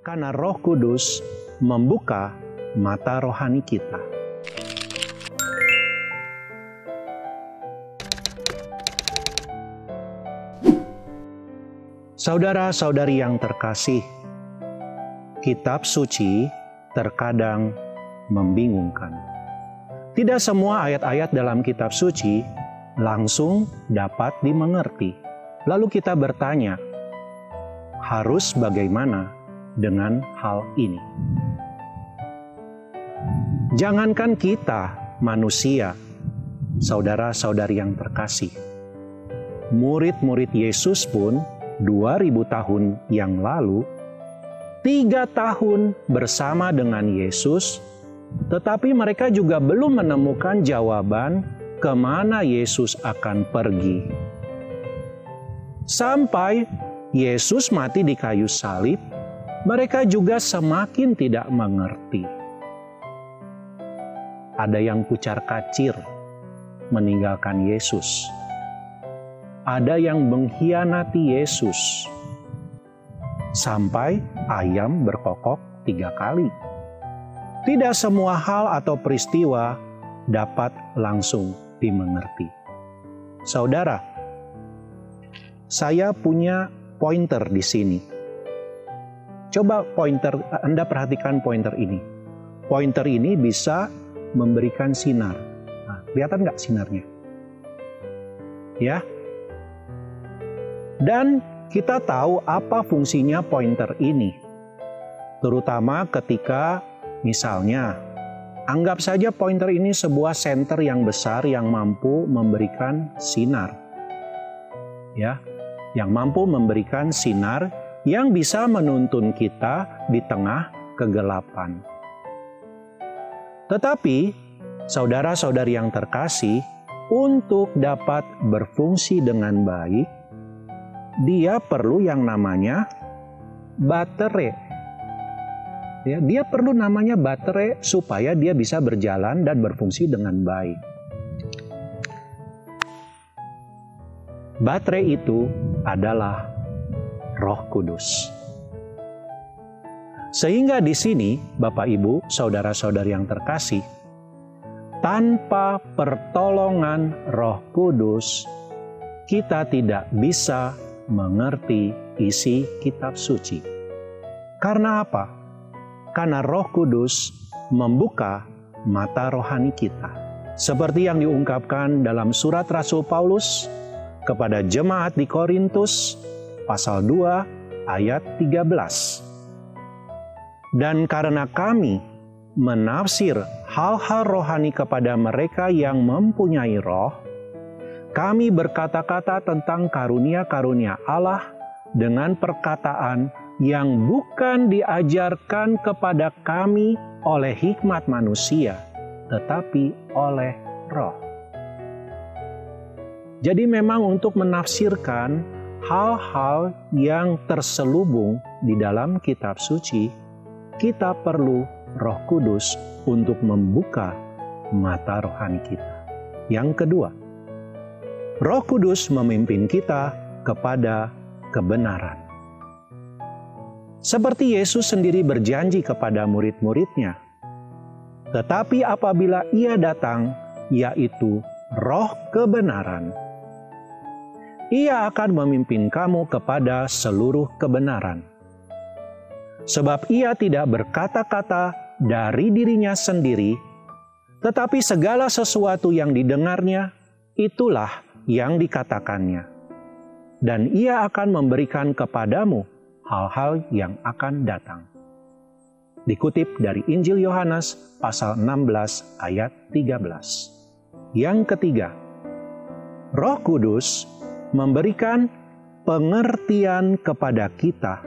Karena Roh Kudus membuka mata rohani kita. Saudara-saudari yang terkasih, kitab suci terkadang membingungkan. Tidak semua ayat-ayat dalam kitab suci langsung dapat dimengerti. Lalu kita bertanya, harus bagaimana dengan hal ini? Jangankan kita manusia, saudara-saudari yang terkasih, murid-murid Yesus pun 2000 tahun yang lalu 3 tahun bersama dengan Yesus, tetapi mereka juga belum menemukan jawaban kemana Yesus akan pergi. Sampai Yesus mati di kayu salib, mereka juga semakin tidak mengerti. Ada yang kucar-kacir meninggalkan Yesus. Ada yang mengkhianati Yesus. Sampai ayam berkokok 3 kali. Tidak semua hal atau peristiwa dapat langsung dimengerti. Saudara, saya punya pointer di sini. Coba Anda perhatikan pointer ini. Pointer ini bisa memberikan sinar. Nah, kelihatan nggak sinarnya? Ya. Dan kita tahu apa fungsinya pointer ini. Terutama ketika misalnya, anggap saja pointer ini sebuah senter yang besar yang mampu memberikan sinar. Ya, yang mampu memberikan sinar yang bisa menuntun kita di tengah kegelapan. Tetapi, saudara-saudari yang terkasih, untuk dapat berfungsi dengan baik, dia perlu yang namanya baterai. Ya, dia perlu namanya baterai supaya dia bisa berjalan dan berfungsi dengan baik. Baterai itu adalah Roh Kudus. Sehingga di sini, Bapak Ibu, saudara-saudari yang terkasih, tanpa pertolongan Roh Kudus, kita tidak bisa mengerti isi kitab suci. Karena apa? Karena Roh Kudus membuka mata rohani kita. Seperti yang diungkapkan dalam surat Rasul Paulus kepada jemaat di Korintus, pasal 2 ayat 13. Dan karena kami menafsir hal-hal rohani kepada mereka yang mempunyai roh, kami berkata-kata tentang karunia-karunia Allah dengan perkataan yang bukan diajarkan kepada kami oleh hikmat manusia, tetapi oleh roh. Jadi memang untuk menafsirkan hal-hal yang terselubung di dalam kitab suci, kita perlu Roh Kudus untuk membuka mata rohani kita. Yang kedua, Roh Kudus memimpin kita kepada kebenaran. Seperti Yesus sendiri berjanji kepada murid-muridnya, tetapi apabila Ia datang, yaitu Roh kebenaran, Ia akan memimpin kamu kepada seluruh kebenaran. Sebab Ia tidak berkata-kata dari dirinya sendiri, tetapi segala sesuatu yang didengarnya, itulah yang dikatakannya. Dan Ia akan memberikan kepadamu hal-hal yang akan datang. Dikutip dari Injil Yohanes pasal 16 ayat 13. Yang ketiga, Roh Kudus memberikan pengertian kepada kita.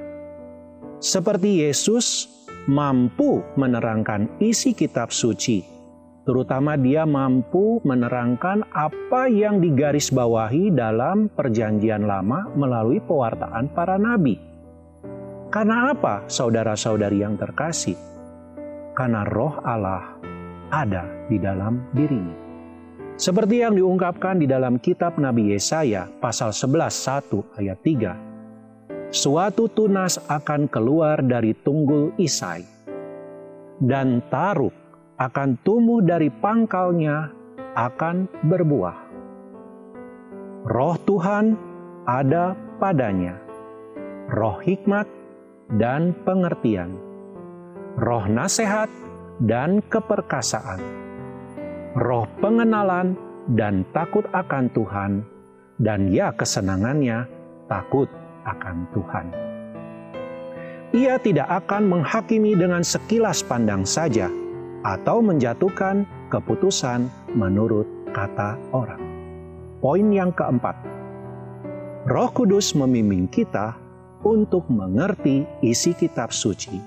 Seperti Yesus mampu menerangkan isi kitab suci, terutama Dia mampu menerangkan apa yang digarisbawahi dalam Perjanjian Lama melalui pewartaan para nabi. Karena apa, saudara-saudari yang terkasih? Karena Roh Allah ada di dalam dirinya. Seperti yang diungkapkan di dalam kitab Nabi Yesaya pasal 11 1 ayat 3. suatu tunas akan keluar dari tunggul Isai, dan taruk akan tumbuh dari pangkalnya, akan berbuah. Roh Tuhan ada padanya, roh hikmat dan pengertian, roh nasihat dan keperkasaan, roh pengenalan dan takut akan Tuhan, dan ya kesenangannya takut akan Tuhan. Ia tidak akan menghakimi dengan sekilas pandang saja, atau menjatuhkan keputusan menurut kata orang. Poin yang keempat, Roh Kudus membimbing kita untuk mengerti isi kitab suci.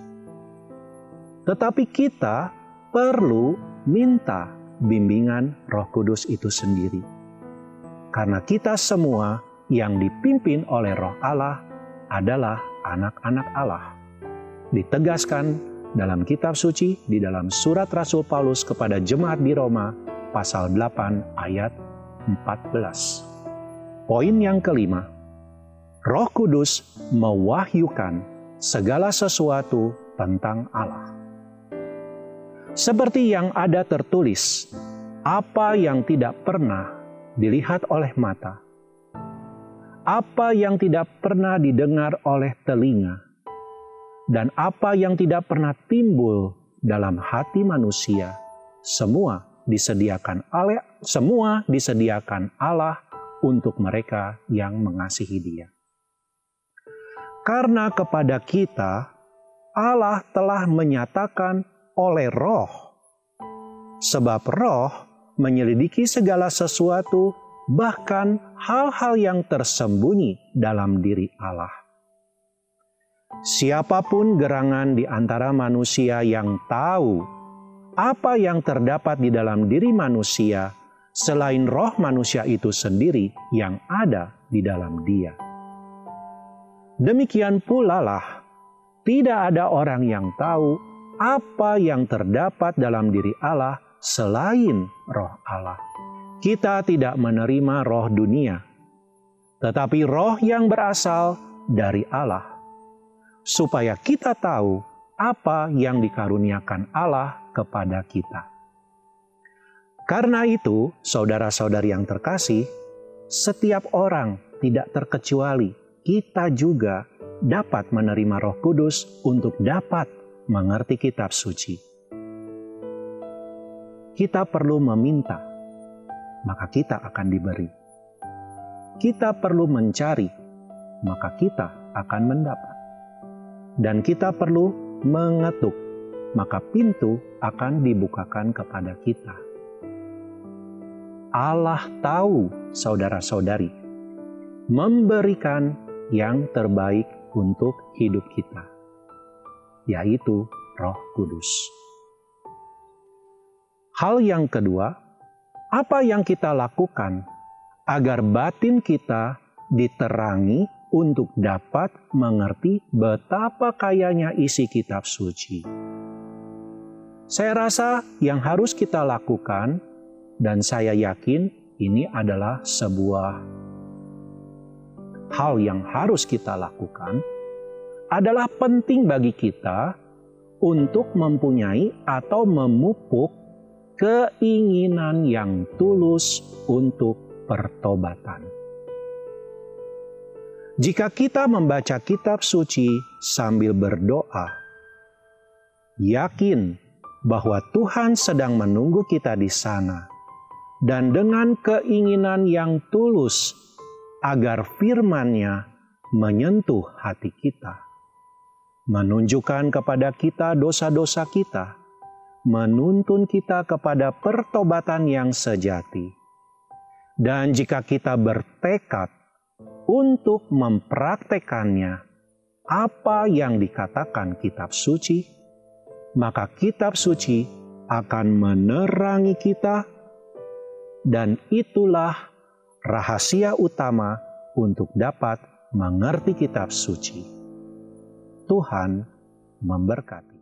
Tetapi kita perlu minta bimbingan Roh Kudus itu sendiri. Karena kita semua yang dipimpin oleh Roh Allah adalah anak-anak Allah. Ditegaskan dalam kitab suci di dalam surat Rasul Paulus kepada jemaat di Roma pasal 8 ayat 14. Poin yang kelima, Roh Kudus mewahyukan segala sesuatu tentang Allah. Seperti yang ada tertulis, apa yang tidak pernah dilihat oleh mata, apa yang tidak pernah didengar oleh telinga, dan apa yang tidak pernah timbul dalam hati manusia, semua disediakan Allah untuk mereka yang mengasihi Dia. Karena kepada kita, Allah telah menyatakan oleh Roh, sebab Roh menyelidiki segala sesuatu, bahkan hal-hal yang tersembunyi dalam diri Allah. Siapapun gerangan di antara manusia yang tahu apa yang terdapat di dalam diri manusia, selain roh manusia itu sendiri yang ada di dalam dia. Demikian pula lah, tidak ada orang yang tahu apa yang terdapat dalam diri Allah selain roh Allah. Kita tidak menerima roh dunia, tetapi roh yang berasal dari Allah, supaya kita tahu apa yang dikaruniakan Allah kepada kita. Karena itu, saudara-saudari yang terkasih, setiap orang tidak terkecuali, kita juga dapat menerima Roh Kudus untuk dapat mengerti kitab suci. Kita perlu meminta, maka kita akan diberi. Kita perlu mencari, maka kita akan mendapat. Dan kita perlu mengetuk, maka pintu akan dibukakan kepada kita. Allah tahu, saudara-saudari, memberikan yang terbaik untuk hidup kita, yaitu Roh Kudus. Hal yang kedua, apa yang kita lakukan agar batin kita diterangi untuk dapat mengerti betapa kayanya isi kitab suci. Saya rasa yang harus kita lakukan, dan saya yakin ini adalah sebuah hal yang harus kita lakukan, adalah penting bagi kita untuk mempunyai atau memupuk keinginan yang tulus untuk pertobatan. Jika kita membaca kitab suci sambil berdoa, yakin bahwa Tuhan sedang menunggu kita di sana, dan dengan keinginan yang tulus agar firman-Nya menyentuh hati kita, menunjukkan kepada kita dosa-dosa kita, menuntun kita kepada pertobatan yang sejati. Dan jika kita bertekad untuk mempraktekannya apa yang dikatakan kitab suci, maka kitab suci akan menerangi kita, dan itulah rahasia utama untuk dapat mengerti kitab suci. Tuhan memberkati.